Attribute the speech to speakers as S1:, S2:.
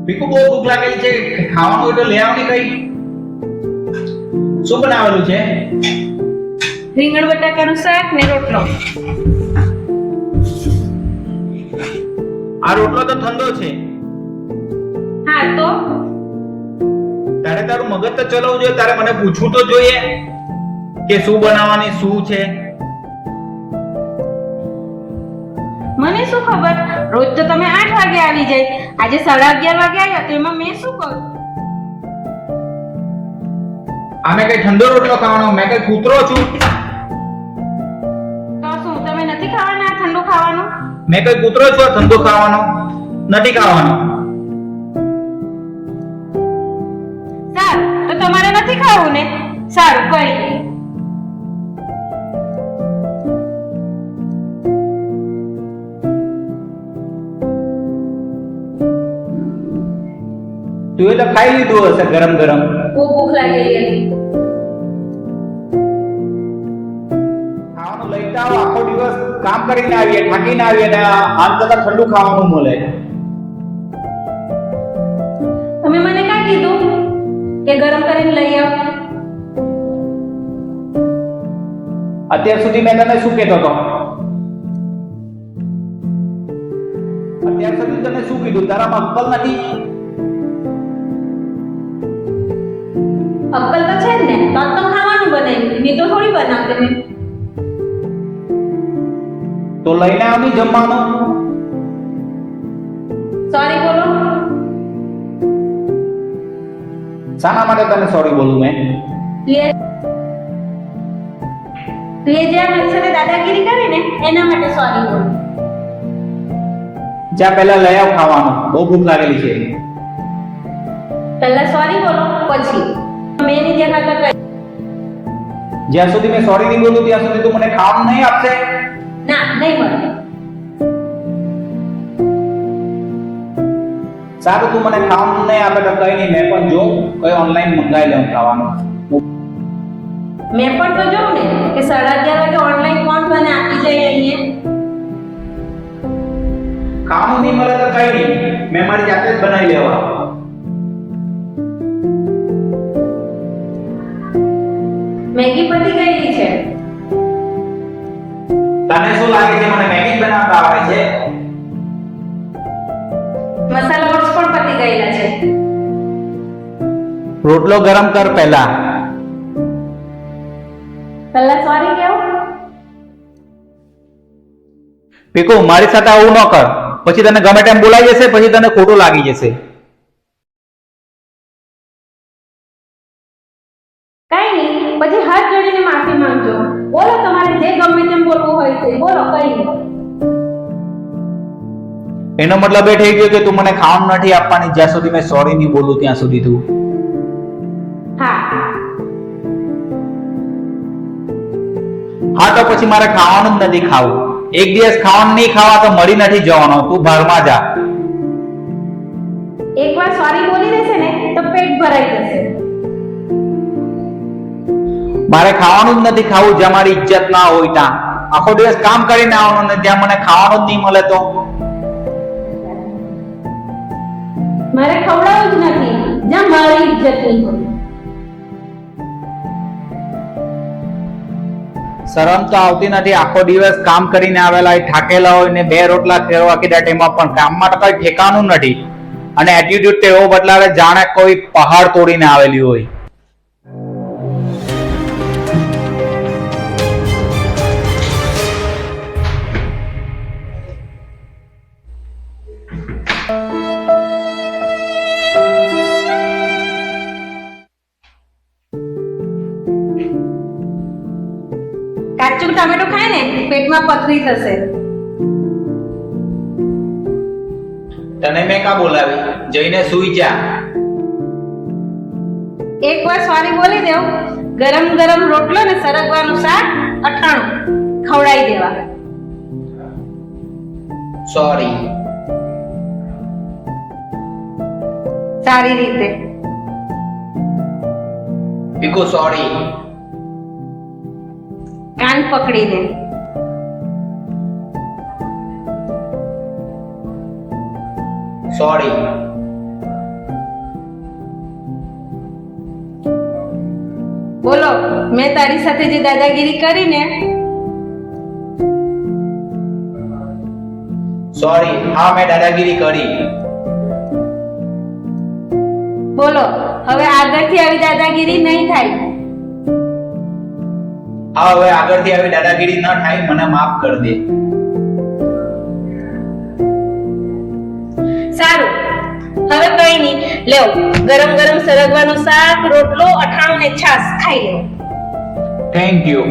S1: પીકુ બહુ ભૂખ લાગેલી છે, ખાવાનું હોય તો લઈ આવ ને કઈ. શું બનાવેલું છે?
S2: રીંગણ બટાકાનું શાક ને રોટલો.
S1: આ રોટલો તો ઠંડો છે.
S2: હા તો
S1: તારે તારું મગજ તો ચલાવવું જોઈએ, તારે મને પૂછવું તો જોઈએ કે શું બનાવવાની શું છે.
S2: મને શું ખબર, રોજ તો તમે 8 વાગે આવી જાય, આજે 11:30 વાગે આવ્યા તો એમાં મેં શું કરું?
S1: આમે કઈ ઠંડો રોટલો ખાવાનો? મેં કઈ કૂતરો છું?
S2: તો શું તમે નથી ખાવાના આ ઠંડુ ખાવાનું?
S1: મેં કઈ કૂતરો છું આ ઠંડો ખાવાનો? નથી ખાવાનો.
S2: સારું, તો તમારે નથી ખાવું ને? સારું, કઈ નહીં.
S1: તું એ તો ખાઈ લીધું હશે ગરમ ગરમ.
S2: બહુ ભૂખ લાગેલી હતી.
S1: ખાવાનું લઈ જાઓ, આખો દિવસ કામ કરીને આવીએ, થાકીને આવીએ ને આમ કરતા ઠંડુ ખાવાનું મળે.
S2: તમે મને કાં કીધું કે ગરમ કરીને લઈ આવ?
S1: અત્યાર સુધી મેં તને શું કહેતો હતો? અત્યાર સુધી તને શું કીધું? તારામાં અક્કલ નથી?
S2: અક્કલ તો છે જ ને, તો ખાવાનું બનાવ્યું, નહીં તો થોડી બનાવતે મેં.
S1: તો લઈને આવ ની જમવાનું.
S2: સોરી બોલો.
S1: શાના માટે તને સોરી બોલું મેં?
S2: તું એ જે મારી સાથે દાદાગીરી કરી ને એના માટે સોરી બોલ.
S1: જા પહેલા લઈ આવ ખાવાનું, બહુ ભૂખ લાગેલી છે.
S2: પહેલા સોરી બોલો, પછી મેં એની જે ખાતર કરી.
S1: જ્યાં સુધી મેં સોરી નહીં બોલું ત્યાં સુધી તું મને ખાવાનું નહીં આપશે.
S2: ના, નહીં મળે.
S1: સારું, તું મને ખાવાનું નહીં આપે તો કઈ નહીં, મેં પણ જો કઈ ઓનલાઈન મંગાવી લઉં ખાવાનું.
S2: મેં પણ તો જોઉં ને કે 11:30 વાગે ઓનલાઈન કોણ મને આપી જાય અહીંયા.
S1: ખાવાનું નહીં મળે તો કઈ નહીં, મેં મારી જાતે જ બનાવી લેવા.
S2: મેગી પતી ગયેલી છે.
S1: તને શું લાગે છે મને મેગી બનાવતા આવડે છે?
S2: મસાલા ઓટ્સ પણ પતી ગયેલા છે.
S1: રોટલો ગરમ કર પહેલા.
S2: પહેલા સોરી કેવું?
S1: પીકુ, મારી સાથે આવું ન કર, પછી તને ગમે તેમ બોલાઈ જશે, પછી તને ખોટું લાગી જશે.
S2: કઈ નહીં, પછી હાથ જોડીને માફી માંગજો. બોલો, તમારે જે ગમે તેમ બોલવું હોય તે બોલો, કઈ નહીં.
S1: એનો મતલબ એ થઈ ગયો કે તું મને ખાવાનું નથી આપવાની જ્યાં સુધી મેં સોરી નહીં બોલું ત્યાં સુધી તું.
S2: હા,
S1: હા તો પછી મારે ખાવાનું જ નથી ખાવું. એક દિવસ ખાવાનું નહીં ખાવા તો મરી નથી જવાનો. તું બહારમાં જા.
S2: એકવાર સોરી બોલી દેશે ને તો પેટ ભરાઈ જશે.
S1: મારે ખાવાનું જ નથી ખાવું જ્યાં મારી ઇજ્જત ના હોય ત્યાં. આખો દિવસ કામ કરીને આવવાનું ને જ્યાં મને ખાવાનું જ નહીં મળે તો.
S2: મારે ખવડાવવું જ નથી જ્યાં મારી ઇજ્જત નહીં હોય.
S1: શરમ તો આવતી નથી. આખો દિવસ કામ કરીને આવેલા હોય, થાકેલા હોય ને 2 રોટલા ફેરવા કીધા એમાં પણ કામમાં તો કઈ ઠેકાનું નથી. અને એટીટ્યુડ તો એવો બદલાવે જાણે કોઈ પહાડ તોડીને આવેલી હોય.
S2: કાચું ટામેટું ખાય ને પેટમાં પથરી થશે.
S1: તને મેં કા બોલાવી? જઈને સૂઈ જા.
S2: એકવાર સોરી બોલી દેવ, ગરમ ગરમ રોટલો ને સરગવાનું શાક, અઠાણું ખવડાવી દેવા.
S1: સોરી.
S2: સારી રીતે.
S1: પીકુ, સોરી.
S2: કાન પકડીને.
S1: સોરી.
S2: બોલો, મેં તારી સાથે જે દાદાગીરી કરી ને,
S1: સોરી. હા, મેં દાદાગીરી કરી.
S2: બોલો, હવે આગળથી આવી દાદાગીરી નહીં થાય.
S1: હા, હવે આગળથી આવી દાદાગીરી ન થાય, મને માફ કરી દે.
S2: સારું, હવે કઈ નહીં. લેવ, ગરમ ગરમ સરગવાનું શાક, રોટલો, અઠાણું ને છાશ ખાઈ લેવ.
S1: Thank you.